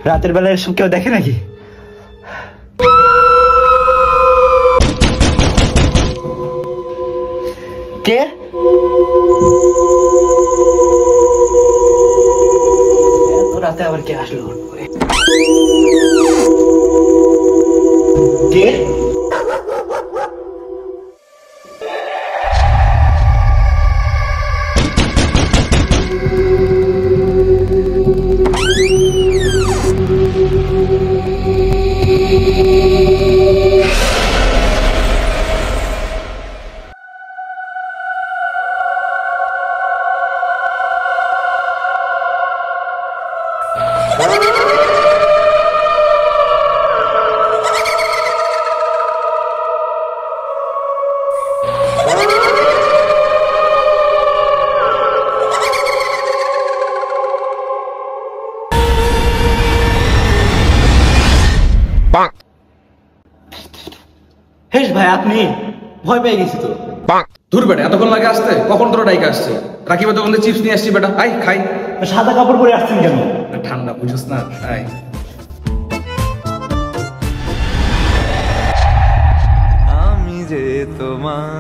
রাতের বেলা এসব কেউ দেখে নাকি? কে? এত রাতে আবার কে আসলো? কে? হেস ভাই, আপনি ভয় পেয়ে গেছি তো। ধুর বেটা, এতক্ষণ লাগে আসতে? কখন তোরা ডাইকে আসছে? রাকিবের দোকান থেকে চিপস নিয়ে আসছি বেটা, আই খাই। সাদা কাপড় পরে আসছেন কেন? ঠান্ডা বুঝছ না, আয়। আমি যে তোমার